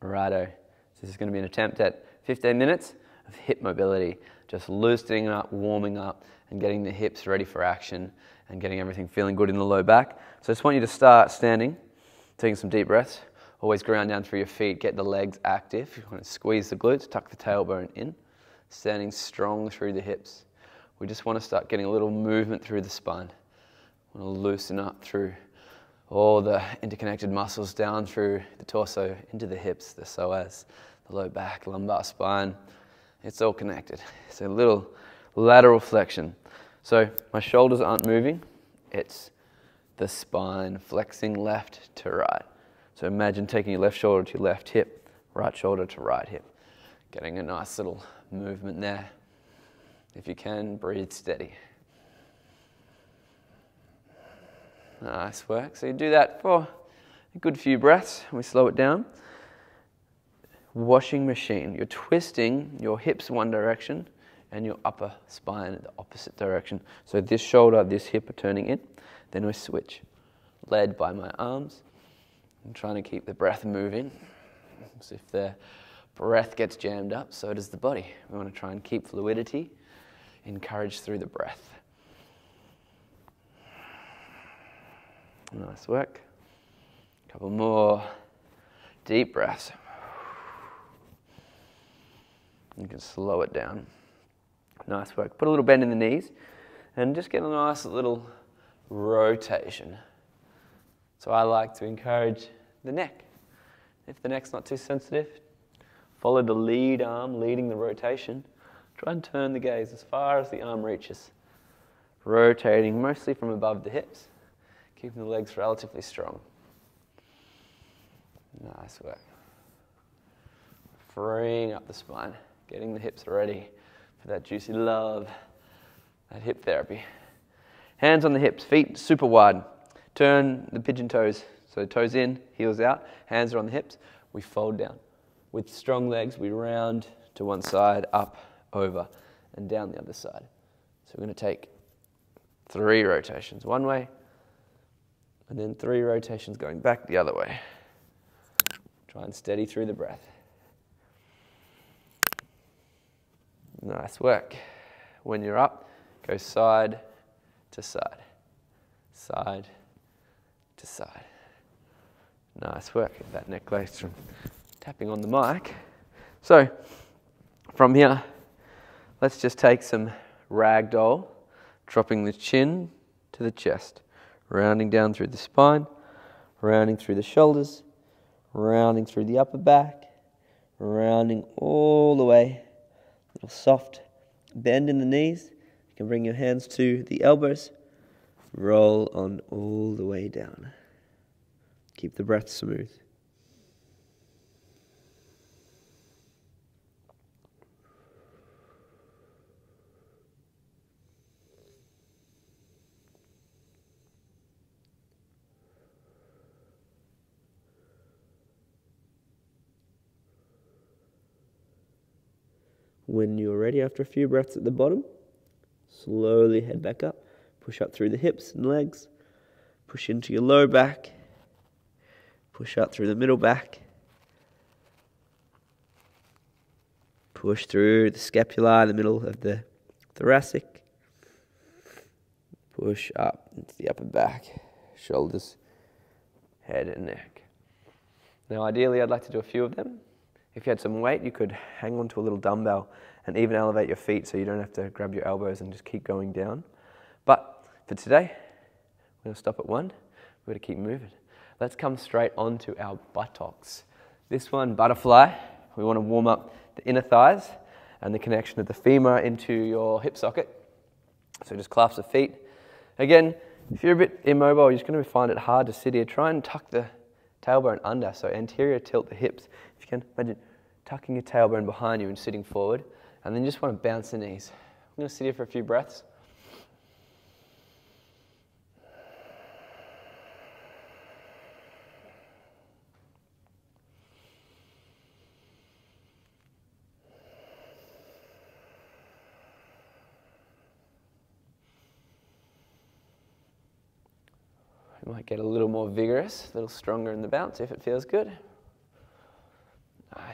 Righto. So this is going to be an attempt at 15 minutes of hip mobility, just loosening up, warming up, and getting the hips ready for action and getting everything feeling good in the low back. So I just want you to start standing, taking some deep breaths. Always ground down through your feet, get the legs active. You want to squeeze the glutes, tuck the tailbone in, standing strong through the hips. We just want to start getting a little movement through the spine. We want to loosen up through all the interconnected muscles down through the torso, into the hips, the psoas, the low back, lumbar spine. It's all connected. It's a little lateral flexion. So my shoulders aren't moving. It's the spine flexing left to right. So imagine taking your left shoulder to your left hip, right shoulder to right hip. Getting a nice little movement there. If you can, breathe steady. Nice work. So you do that for a good few breaths. We slow it down. Washing machine. You're twisting your hips one direction and your upper spine in the opposite direction. So this shoulder, this hip are turning in. Then we switch. Led by my arms. I'm trying to keep the breath moving. So if the breath gets jammed up, so does the body. We want to try and keep fluidity encouraged through the breath. Nice work. A couple more deep breaths. You can slow it down. Nice work. Put a little bend in the knees and just get a nice little rotation. So I like to encourage the neck. If the neck's not too sensitive, follow the lead arm leading the rotation. Try and turn the gaze as far as the arm reaches. Rotating mostly from above the hips. Keeping the legs relatively strong. Nice work. Freeing up the spine. Getting the hips ready for that juicy love, that hip therapy. Hands on the hips, feet super wide. Turn the pigeon toes. So toes in, heels out, hands are on the hips. We fold down. With strong legs, we round to one side, up, over, and down the other side. So we're going to take 3 rotations one way, and then 3 rotations going back the other way. Try and steady through the breath. Nice work. When you're up, go side to side. Side to side. Nice work. Get that neck close from tapping on the mic. So, from here, let's just take some ragdoll, dropping the chin to the chest. Rounding down through the spine, rounding through the shoulders, rounding through the upper back, rounding all the way. Little soft bend in the knees. You can bring your hands to the elbows. Roll on all the way down. Keep the breath smooth. When you're ready, after a few breaths at the bottom, slowly head back up. Push up through the hips and legs. Push into your low back. Push up through the middle back. Push through the scapula in the middle of the thoracic. Push up into the upper back, shoulders, head and neck. Now ideally I'd like to do a few of them. If you had some weight, you could hang on to a little dumbbell and even elevate your feet so you don't have to grab your elbows and just keep going down. But for today, we're going to stop at 1. We're going to keep moving. Let's come straight onto our buttocks. This one, butterfly. We want to warm up the inner thighs and the connection of the femur into your hip socket. So just clasp the feet. Again, if you're a bit immobile, you're just going to find it hard to sit here. Try and tuck the tailbone under, so anterior tilt the hips. If you can, imagine tucking your tailbone behind you and sitting forward, and then you just want to bounce the knees. I'm going to sit here for a few breaths. You might get a little more vigorous, a little stronger in the bounce if it feels good.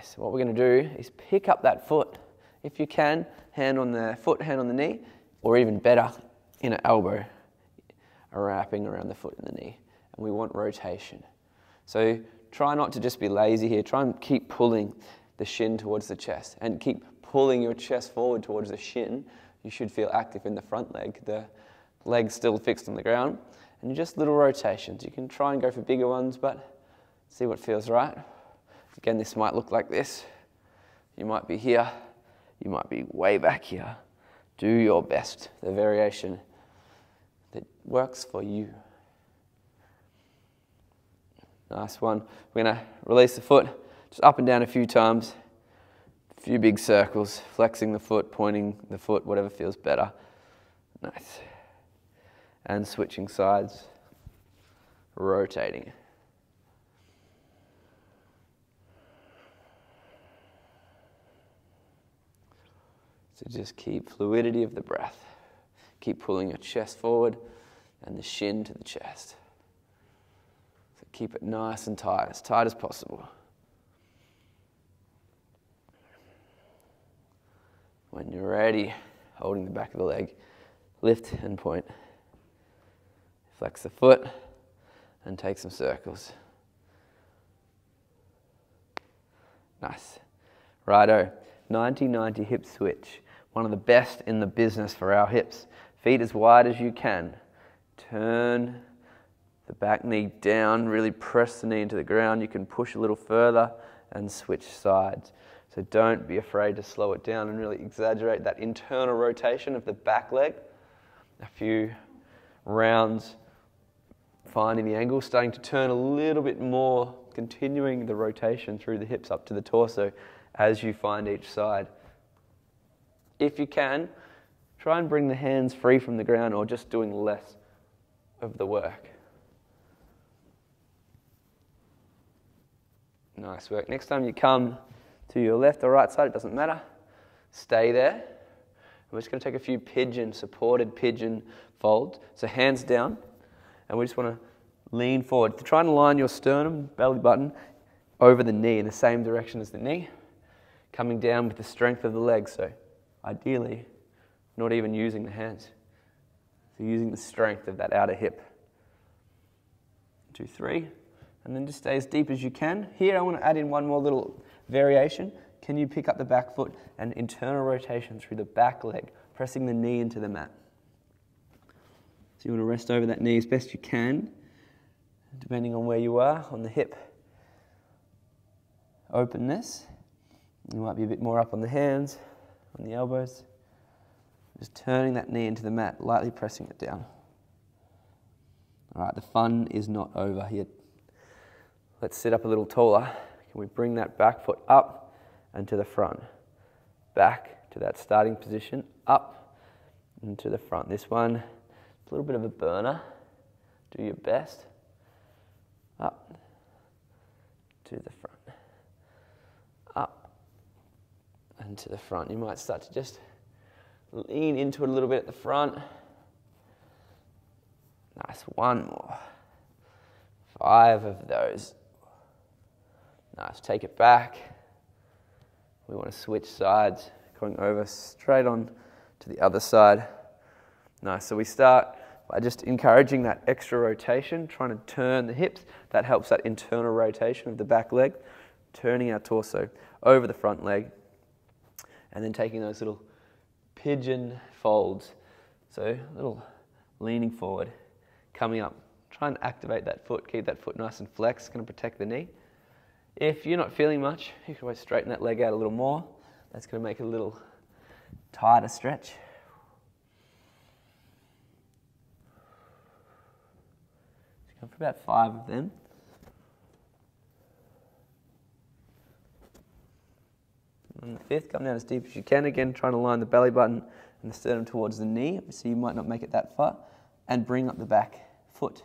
Nice. What we're going to do is pick up that foot. If you can, hand on the foot, hand on the knee, or even better, inner elbow wrapping around the foot and the knee. And we want rotation. So try not to just be lazy here. Try and keep pulling the shin towards the chest and keep pulling your chest forward towards the shin. You should feel active in the front leg. The leg's still fixed on the ground. And just little rotations. You can try and go for bigger ones, but see what feels right. Again, this might look like this. You might be here. You might be way back here. Do your best. The variation that works for you. Nice one. We're going to release the foot just up and down a few times. A few big circles, flexing the foot, pointing the foot, whatever feels better. Nice. And switching sides, rotating. So just keep fluidity of the breath. Keep pulling your chest forward and the shin to the chest. So keep it nice and tight as possible. When you're ready, holding the back of the leg, lift and point. Flex the foot and take some circles. Nice. Righto. 90-90 hip switch. One of the best in the business for our hips. Feet as wide as you can. Turn the back knee down, really press the knee into the ground. You can push a little further and switch sides. So don't be afraid to slow it down and really exaggerate that internal rotation of the back leg. A few rounds, finding the angle, starting to turn a little bit more, continuing the rotation through the hips up to the torso as you find each side. If you can, try and bring the hands free from the ground or just doing less of the work. Nice work. Next time you come to your left or right side, it doesn't matter. Stay there. We're just going to take a few supported pigeon folds. So hands down, and we just want to lean forward. Try and line your sternum, belly button, over the knee in the same direction as the knee, coming down with the strength of the leg. So ideally, not even using the hands. So using the strength of that outer hip. 2, 3. And then just stay as deep as you can. Here I want to add in one more little variation. Can you pick up the back foot and internal rotation through the back leg, pressing the knee into the mat. So you want to rest over that knee as best you can, depending on where you are, on the hip openness. You might be a bit more up on the hands, on the elbows. Just turning that knee into the mat, lightly pressing it down. All right, the fun is not over yet. Let's sit up a little taller. Can we bring that back foot up and to the front? Back to that starting position, up and to the front. This one, a little bit of a burner. Do your best. Up to the front. Up and to the front. You might start to just lean into it a little bit at the front. Nice, one more. 5 of those. Nice, take it back. We want to switch sides, going over straight on to the other side. Nice, so we start by just encouraging that extra rotation, trying to turn the hips. That helps that internal rotation of the back leg, turning our torso over the front leg, and then taking those little pigeon folds. So a little leaning forward, coming up. Try and activate that foot, keep that foot nice and flexed, it's going to protect the knee. If you're not feeling much, you can always straighten that leg out a little more. That's going to make it a little tighter stretch. Go for about 5 of them. On the 5th, come down as deep as you can. Again, trying to line the belly button and the sternum towards the knee. So you might not make it that far. And bring up the back foot.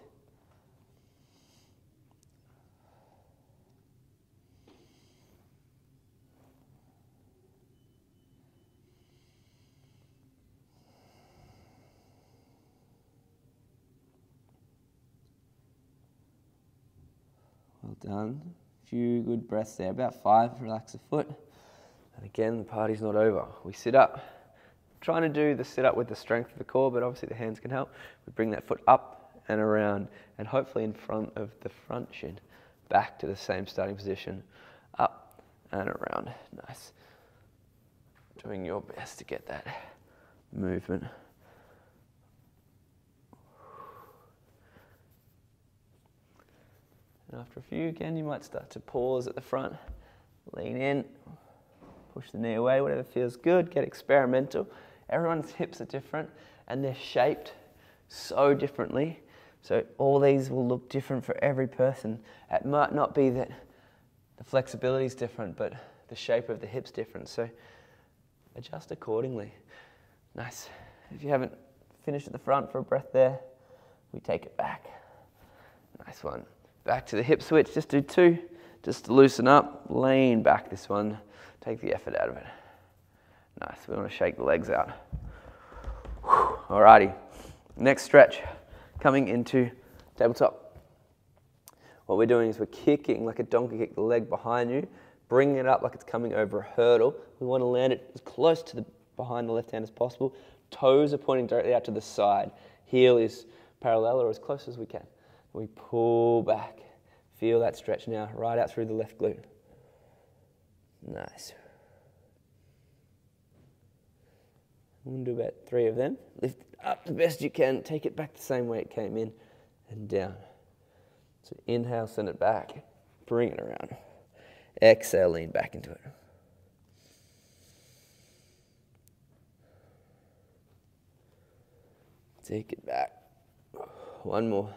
Well done. few good breaths there, about 5, relax the foot. And again, the party's not over. We sit up, trying to do the sit up with the strength of the core, but obviously the hands can help. We bring that foot up and around, and hopefully in front of the front shin, back to the same starting position, up and around. Nice. Doing your best to get that movement. And after a few, again, you might start to pause at the front, lean in, push the knee away, whatever feels good, get experimental. Everyone's hips are different and they're shaped so differently. So all these will look different for every person. It might not be that the flexibility is different, but the shape of the hip's different. So adjust accordingly. Nice. If you haven't finished at the front for a breath there, we take it back. Nice one. Back to the hip switch, just do 2, just to loosen up, lean back this one, take the effort out of it. Nice, we want to shake the legs out. Alrighty, next stretch, coming into tabletop. What we're doing is we're kicking like a donkey kick the leg behind you, bringing it up like it's coming over a hurdle. We want to land it as close to the behind the left hand as possible. Toes are pointing directly out to the side. Heel is parallel or as close as we can. We pull back. Feel that stretch now, right out through the left glute. Nice. We're going to do about 3 of them. Lift it up the best you can. Take it back the same way it came in and down. So inhale, send it back. Bring it around. Exhale, lean back into it. Take it back. 1 more.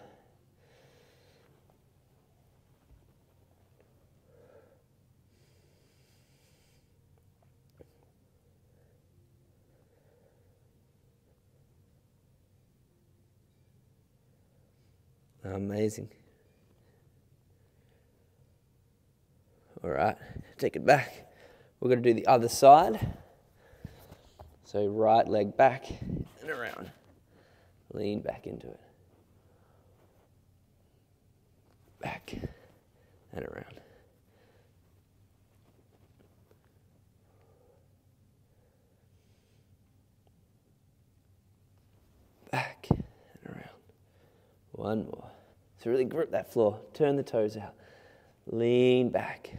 Amazing. All right, take it back. We're going to do the other side. So right leg back and around. Lean back into it. Back and around. Back and around. 1 more. So really grip that floor. Turn the toes out. Lean back.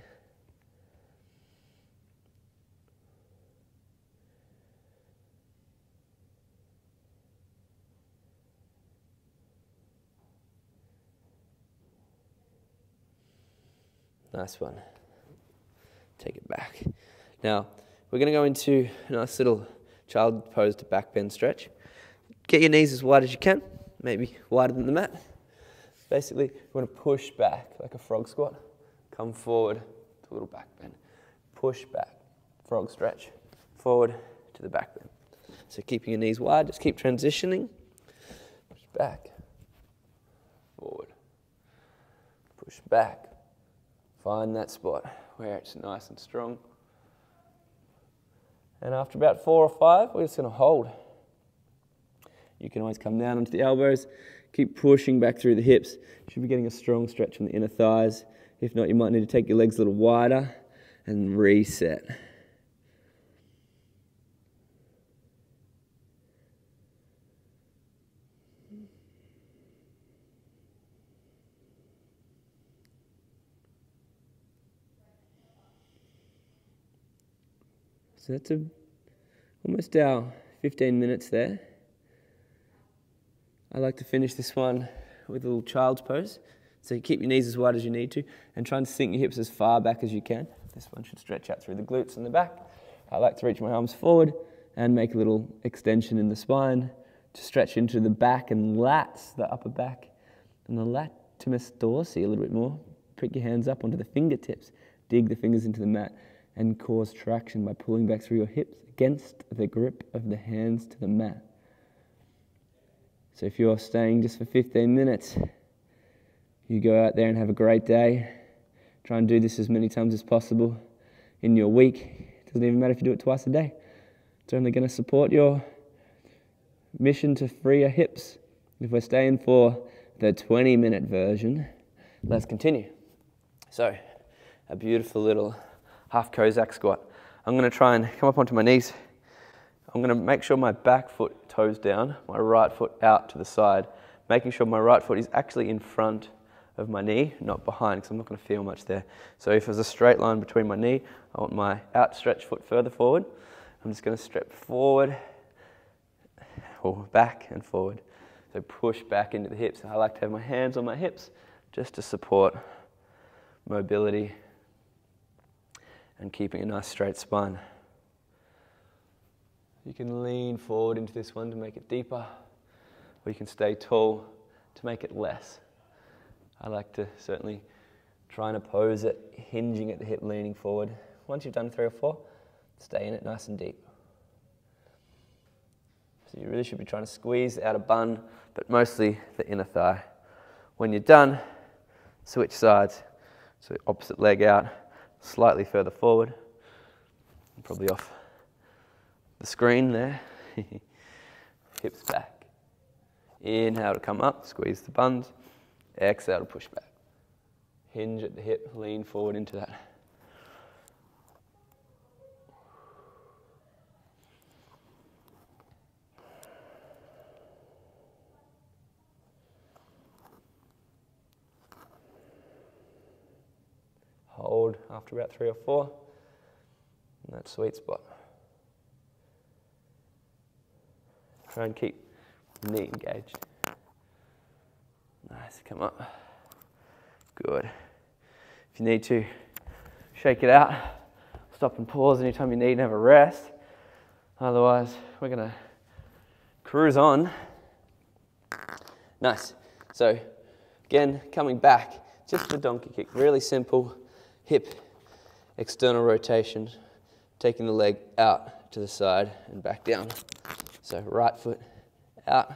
Nice one. Take it back. Now, we're going to go into a nice little child pose to back bend stretch. Get your knees as wide as you can, maybe wider than the mat. Basically, you want to push back like a frog squat. Come forward to a little back bend. Push back, frog stretch. Forward to the back bend. So keeping your knees wide, just keep transitioning. Push back, forward. Push back. Find that spot where it's nice and strong. And after about 4 or 5, we're just going to hold. You can always come down onto the elbows. Keep pushing back through the hips. You should be getting a strong stretch from the inner thighs. If not, you might need to take your legs a little wider and reset. So that's almost our 15 minutes there. I like to finish this one with a little child's pose. So you keep your knees as wide as you need to and try and sink your hips as far back as you can. This one should stretch out through the glutes and the back. I like to reach my arms forward and make a little extension in the spine to stretch into the back and lats, the upper back, and the latissimus dorsi a little bit more. Pick your hands up onto the fingertips. Dig the fingers into the mat and cause traction by pulling back through your hips against the grip of the hands to the mat. So if you're staying just for 15 minutes, you go out there and have a great day. Try and do this as many times as possible in your week. It doesn't even matter if you do it twice a day. It's only going to support your mission to free your hips. If we're staying for the 20-minute version, let's continue. So a beautiful little half Cossack squat. I'm going to try and come up onto my knees. I'm going to make sure my back foot toes down, my right foot out to the side, making sure my right foot is actually in front of my knee, not behind, because I'm not going to feel much there. So if there's a straight line between my knee, I want my outstretched foot further forward. I'm just going to step forward, or back and forward. So push back into the hips. I like to have my hands on my hips just to support mobility and keeping a nice straight spine. You can lean forward into this one to make it deeper, or you can stay tall to make it less. I like to certainly try and oppose it, hinging at the hip, leaning forward. Once you've done 3 or 4, stay in it nice and deep. So you really should be trying to squeeze the outer bun, but mostly the inner thigh. When you're done, switch sides. So opposite leg out, slightly further forward. Probably off the screen there. Hips back. Inhale to come up, squeeze the buns. Exhale to push back. Hinge at the hip, lean forward into that. Hold after about 3 or 4 in that sweet spot. Try and keep the knee engaged. Nice, come up. Good. If you need to, shake it out. Stop and pause anytime you need and have a rest. Otherwise, we're going to cruise on. Nice. So, again, coming back, just the donkey kick. Really simple. Hip, external rotation, taking the leg out to the side and back down. So right foot out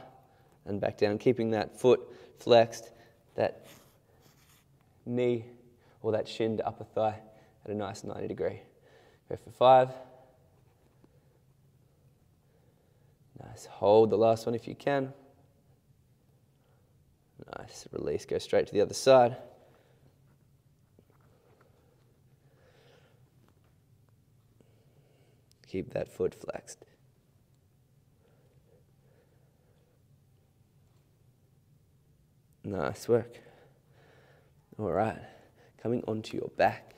and back down, keeping that foot flexed, that knee or that shin to upper thigh at a nice 90 degree. Go for 5. Nice, hold the last one if you can. Nice, release, go straight to the other side. Keep that foot flexed. Nice work. All right, coming onto your back.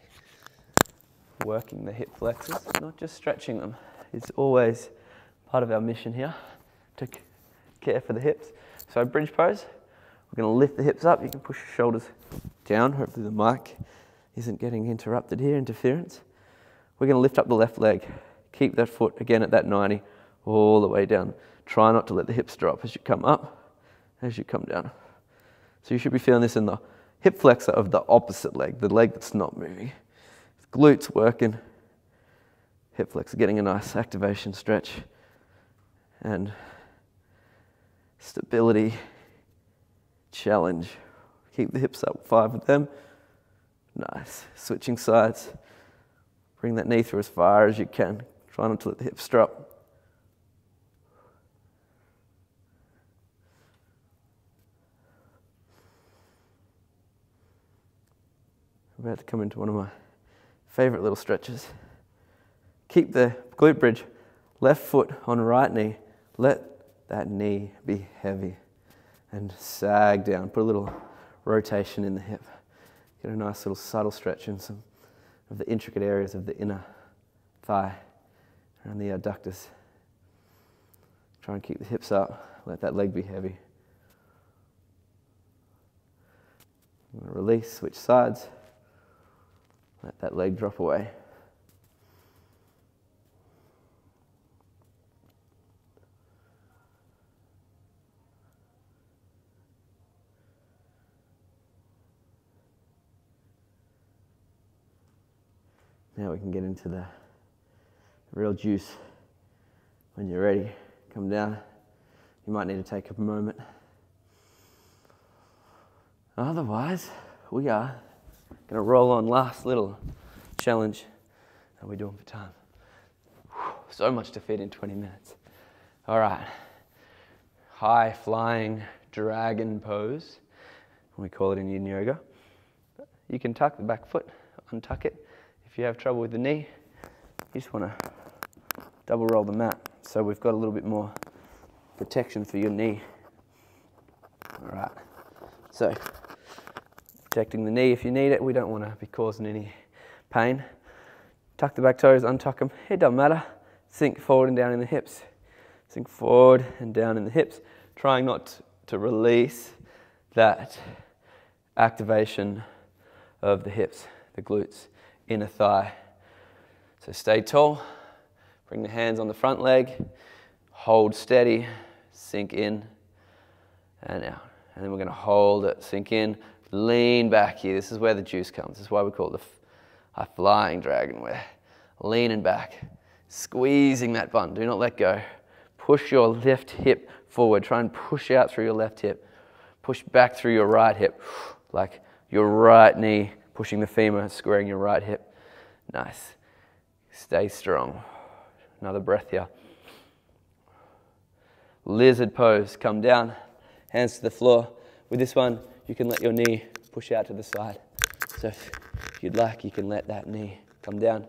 Working the hip flexors, not just stretching them. It's always part of our mission here to care for the hips. So bridge pose, we're going to lift the hips up. You can push your shoulders down. Hopefully the mic isn't getting interrupted here, interference. We're going to lift up the left leg. Keep that foot again at that 90 all the way down. Try not to let the hips drop as you come up, as you come down. So you should be feeling this in the hip flexor of the opposite leg, the leg that's not moving. Glutes working, hip flexor getting a nice activation stretch and stability, challenge. Keep the hips up, 5 of them. Nice, switching sides. Bring that knee through as far as you can. Try not to let the hips drop. I'm about to come into one of my favorite little stretches. Keep the glute bridge, left foot on right knee. Let that knee be heavy and sag down. Put a little rotation in the hip. Get a nice little subtle stretch in some of the intricate areas of the inner thigh around the adductors. Try and keep the hips up. Let that leg be heavy. I'm going to release, switch sides. Let that leg drop away. Now we can get into the real juice. When you're ready, come down. You might need to take a moment. Otherwise, we are going to roll on last little challenge. How are we doing for time? So much to fit in 20 minutes. All right. High flying dragon pose. We call it in yin yoga. You can tuck the back foot untuck it. If you have trouble with the knee, you just want to double roll the mat so we've got a little bit more protection for your knee. All right, so protecting the knee if you need it. We don't want to be causing any pain. Tuck the back toes, untuck them. It doesn't matter. Sink forward and down in the hips. Sink forward and down in the hips. Trying not to release that activation of the hips, the glutes, inner thigh. So stay tall. Bring the hands on the front leg. Hold steady. Sink in and out. And then we're going to hold it, sink in, lean back here. This is where the juice comes. This is why we call it a flying dragon. We're leaning back, squeezing that bun. Do not let go. Push your left hip forward. Try and push out through your left hip. Push back through your right hip, like your right knee pushing the femur, squaring your right hip. Nice. Stay strong. Another breath here. Lizard pose. Come down. Hands to the floor. With this one, you can let your knee push out to the side. So if you'd like, you can let that knee come down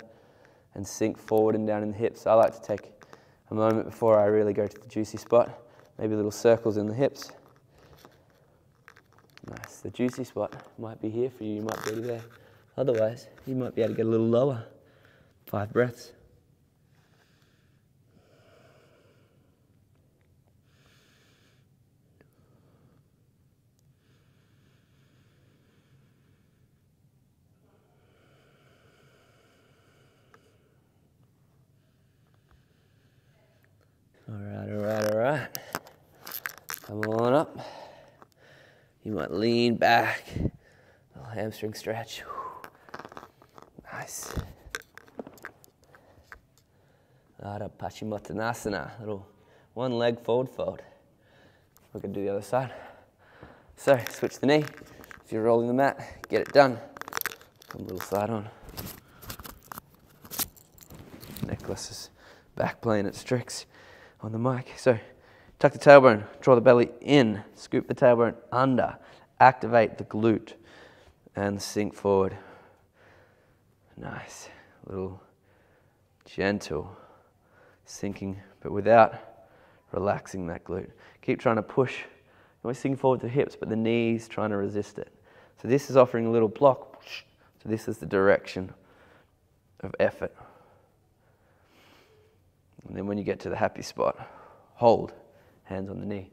and sink forward and down in the hips. I like to take a moment before I really go to the juicy spot. Maybe little circles in the hips. Nice. The juicy spot might be here for you. You might be there. Otherwise, you might be able to get a little lower. 5 breaths. All right. Come on up. You might lean back. Little hamstring stretch. Nice. Ardha Paschimottanasana. Little one leg forward fold. We're going to do the other side. So switch the knee. If you're rolling the mat, get it done. Come a little side on. Necklaces back playing its tricks on the mic. So tuck the tailbone, draw the belly in, scoop the tailbone under, activate the glute, and sink forward. Nice. Little gentle sinking, but without relaxing that glute. Keep trying to push. You always sink forward to the hips, but the knees trying to resist it. So this is offering a little block. So this is the direction of effort. And then when you get to the happy spot, hold, hands on the knee,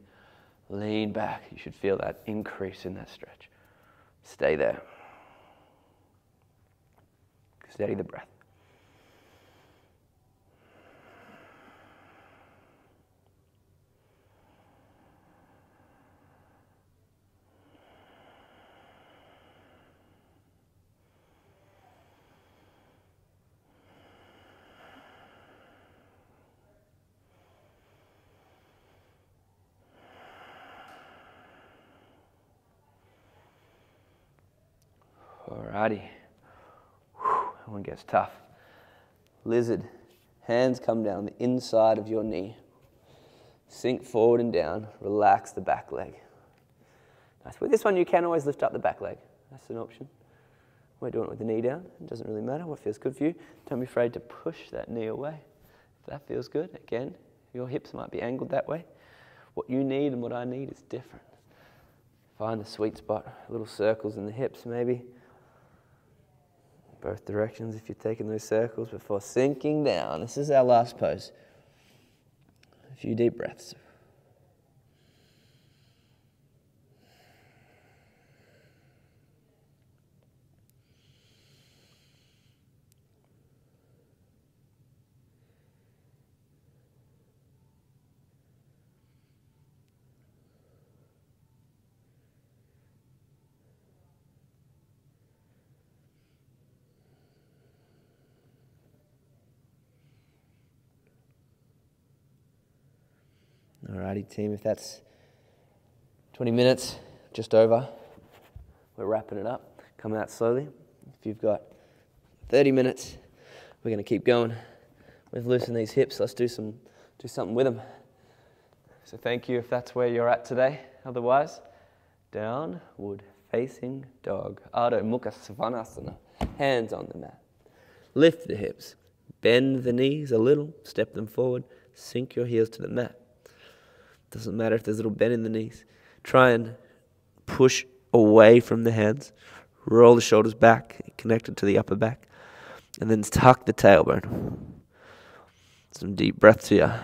lean back. You should feel that increase in that stretch. Stay there. Steady the breath. Alrighty. That one gets tough. Lizard. Hands come down the inside of your knee. Sink forward and down. Relax the back leg. Nice. With this one, you can always lift up the back leg. That's an option. We're doing it with the knee down. It doesn't really matter what feels good for you. Don't be afraid to push that knee away. If that feels good, again, your hips might be angled that way. What you need and what I need is different. Find the sweet spot. Little circles in the hips, maybe. Both directions if you're taking those circles before sinking down. This is our last pose. A few deep breaths. Alrighty team, if that's 20 minutes, just over, we're wrapping it up. Come out slowly. If you've got 30 minutes, we're going to keep going. We've loosened these hips, let's do something with them. So thank you if that's where you're at today. Otherwise, downward facing dog. Ardha Mukha Svanasana. hands on the mat. Lift the hips, bend the knees a little, step them forward, sink your heels to the mat. Doesn't matter if there's a little bend in the knees. Try and push away from the hands, roll the shoulders back, connected to the upper back, and then tuck the tailbone. Some deep breaths here.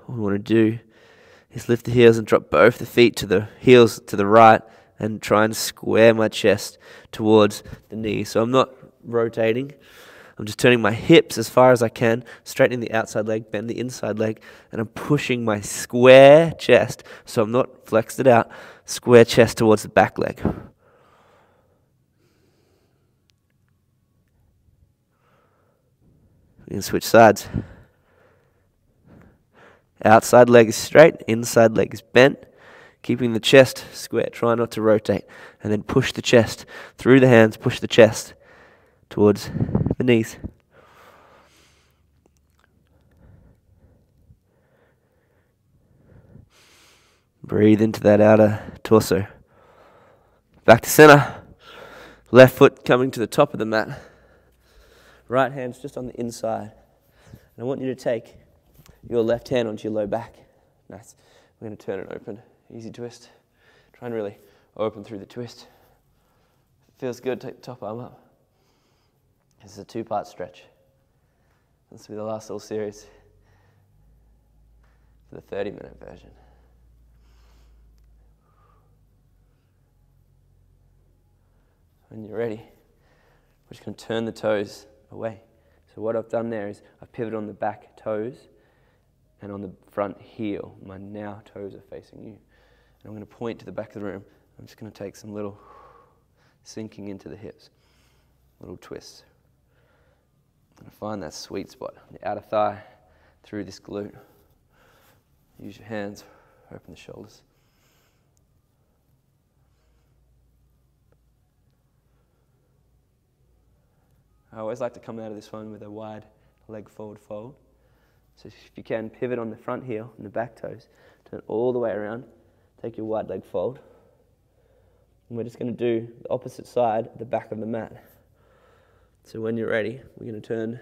What we want to do is lift the heels and drop both the feet to the heels to the right and try and square my chest towards the knee. So I'm not rotating. I'm just turning my hips as far as I can, straightening the outside leg, bend the inside leg, and I'm pushing my square chest, so I'm not flexed it out, square chest towards the back leg. We can switch sides. Outside leg is straight, inside leg is bent, keeping the chest square. Try not to rotate. And then push the chest through the hands, push the chest towards the knees. Breathe into that outer torso. Back to center. Left foot coming to the top of the mat. Right hand's just on the inside. And I want you to take your left hand onto your low back. Nice. We're going to turn it open. Easy twist. Try and really open through the twist. If it feels good, take the top arm up. This is a 2-part stretch. This will be the last little series for the 30-minute version. When you're ready, we're just going to turn the toes away. So what I've done there is I've pivoted on the back toes and on the front heel. My now toes are facing you. And I'm going to point to the back of the room. I'm just going to take some little sinking into the hips, little twists. I'm going to find that sweet spot, the outer thigh through this glute. Use your hands, open the shoulders. I always like to come out of this one with a wide leg forward fold. So if you can, pivot on the front heel and the back toes, turn all the way around, take your wide leg fold. And we're just going to do the opposite side, the back of the mat. So when you're ready, we're going to turn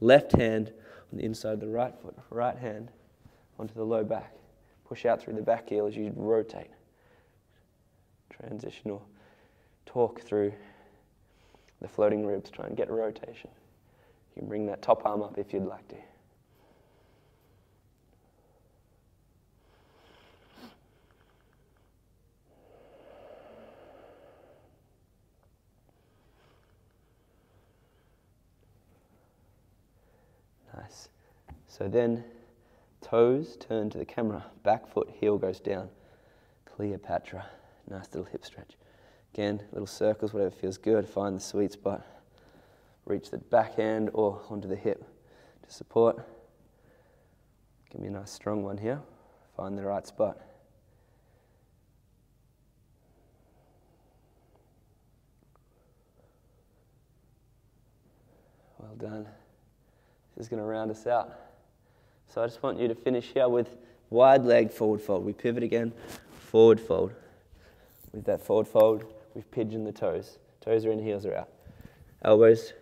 left hand on the inside of the right foot, right hand onto the low back. Push out through the back heel as you rotate. Transitional torque through the floating ribs, try and get a rotation. You can bring that top arm up if you'd like to. Nice. So then, toes turn to the camera, back foot, heel goes down. Cleopatra. Nice little hip stretch. Again, little circles, whatever feels good. Find the sweet spot. Reach the back hand or onto the hip to support. Give me a nice strong one here. Find the right spot. Well done. This is going to round us out. So I just want you to finish here with wide leg forward fold. We pivot again, forward fold. With that forward fold, we've pigeoned the toes. Toes are in, heels are out. Elbows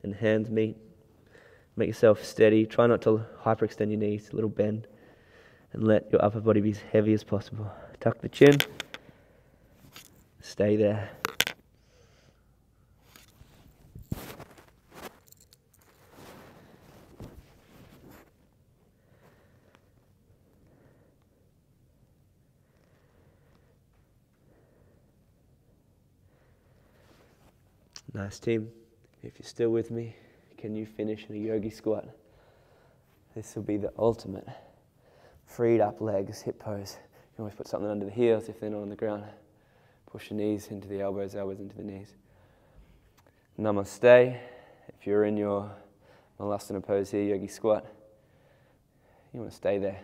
and hands meet. Make yourself steady. Try not to hyperextend your knees, a little bend. And let your upper body be as heavy as possible. Tuck the chin. Stay there. Nice, team. If you're still with me, can you finish in a yogi squat? This will be the ultimate freed up legs, hip pose. You can always put something under the heels if they're not on the ground. Push your knees into the elbows, elbows into the knees. Namaste. If you're in your Malasana pose here, yogi squat, you want to stay there.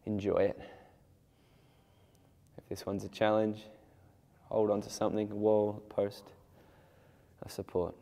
Enjoy it. If this one's a challenge, hold on to something, a wall, a post, of support.